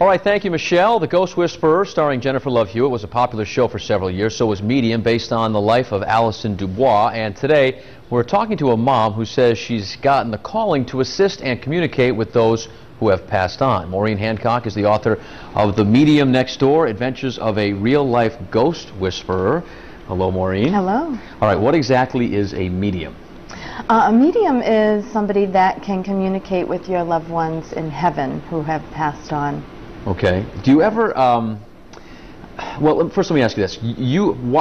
All right, thank you, Michelle. The Ghost Whisperer, starring Jennifer Love Hewitt, was a popular show for several years. So was Medium, based on the life of Alison Dubois. And today, we're talking to a mom who says she's gotten the calling to assist and communicate with those who have passed on. Maureen Hancock is the author of The Medium Next Door, Adventures of a Real-Life Ghost Whisperer. Hello, Maureen. Hello. All right, what exactly is a medium? A medium is somebody that can communicate with your loved ones in heaven who have passed on. Okay. Do you ever? Well, first let me ask you this: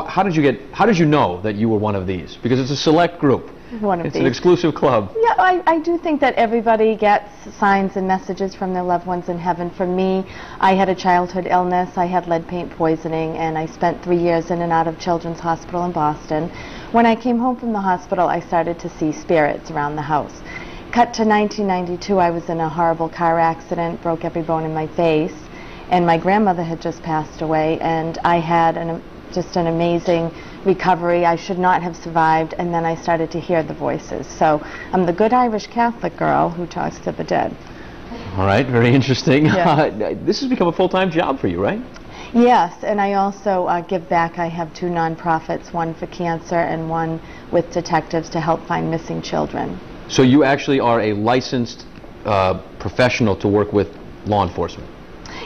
how did you know that you were one of these? Because it's a select group. It's an exclusive club. Yeah, I do think that everybody gets signs and messages from their loved ones in heaven. For me, I had a childhood illness. I had lead paint poisoning, and I spent 3 years in and out of Children's Hospital in Boston. When I came home from the hospital, I started to see spirits around the house. Cut to 1992, I was in a horrible car accident, broke every bone in my face, and my grandmother had just passed away, and I had just an amazing recovery. I should not have survived, and then I started to hear the voices. So I'm the good Irish Catholic girl who talks to the dead. All right, very interesting. Yeah. This has become a full-time job for you, right? Yes, and I also give back. I have 2 nonprofits, one for cancer and one with detectives to help find missing children. So you actually are a licensed professional to work with law enforcement?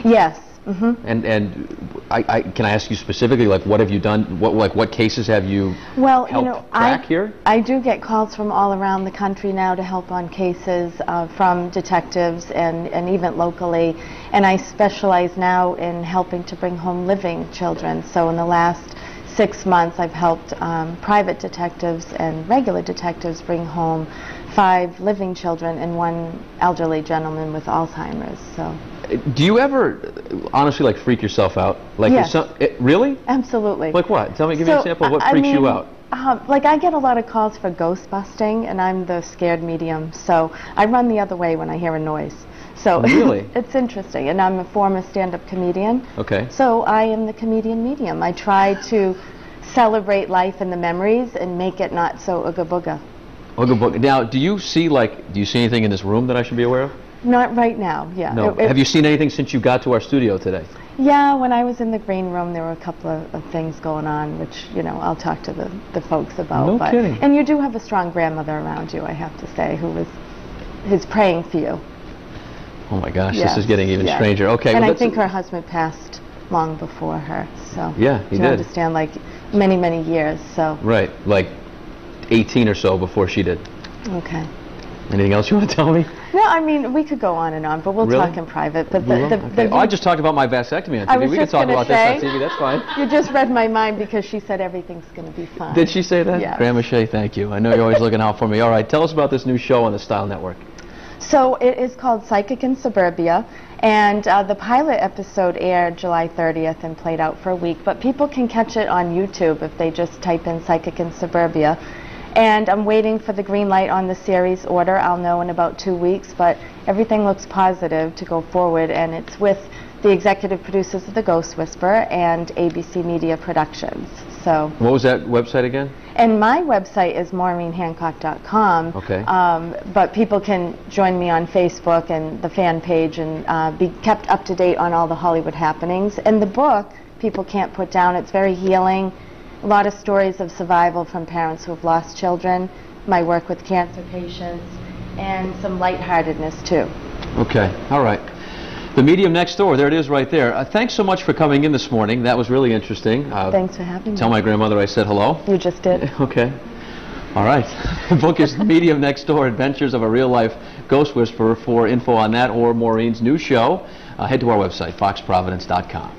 Yes. Mm-hmm. And can I ask you specifically, like, what have you done? What cases have you helped track here? I do get calls from all around the country now to help on cases from detectives and even locally. And I specialize now in helping to bring home living children. So in the last 6 months, I've helped private detectives and regular detectives bring home 5 living children and 1 elderly gentleman with Alzheimer's. So. Do you ever, honestly, like, freak yourself out? Like, yes. Really? Absolutely. Like what? Give me an example of what freaks you out. Like, I get a lot of calls for ghost busting, and I'm the scared medium, so I run the other way when I hear a noise. So really? It's interesting, and I'm a former stand-up comedian. Okay. So I am the comedian medium. I try to celebrate life and the memories and make it not so ooga booga. Ooga booga. Now, do you see anything in this room that I should be aware of? Not right now, yeah. No. Have you seen anything since you got to our studio today? Yeah, when I was in the green room, there were a couple of things going on, which, I'll talk to the folks about. No kidding. And you do have a strong grandmother around you, I have to say, who's praying for you. Oh my gosh, yes, this is getting even stranger. Okay. And I think her husband passed long before her, so. Yeah, he did. You understand, like, many, many years, so. Right, like 18 or so before she did. Okay. Anything else you want to tell me? No, I mean, we could go on and on, but we'll talk in private. But I just talked about my vasectomy on TV. We could talk about this on TV, that's fine. You just read my mind because she said everything's going to be fine. Did she say that? Yeah. Grandma Shea, thank you. I know you're always looking out for me. All right, tell us about this new show on the Style Network. So it is called Psychic in Suburbia, and the pilot episode aired July 30th and played out for a week, but people can catch it on YouTube if they just type in Psychic in Suburbia. And I'm waiting for the green light on the series order. I'll know in about 2 weeks, but everything looks positive to go forward, and it's with the executive producers of The Ghost Whisperer and ABC Media Productions. So. What was that website again? And my website is maureenhancock.com. Okay. But people can join me on Facebook and the fan page and be kept up to date on all the Hollywood happenings. And the book, people can't put down. It's very healing. A lot of stories of survival from parents who have lost children, my work with cancer patients, and some lightheartedness too. Okay, all right. The Medium Next Door, there it is right there. Thanks so much for coming in this morning. That was really interesting. Thanks for having me. Tell my grandmother I said hello. You just did. Okay. All right. The book is The Medium Next Door, Adventures of a Real-Life Ghost Whisperer. For info on that or Maureen's new show, head to our website, foxprovidence.com.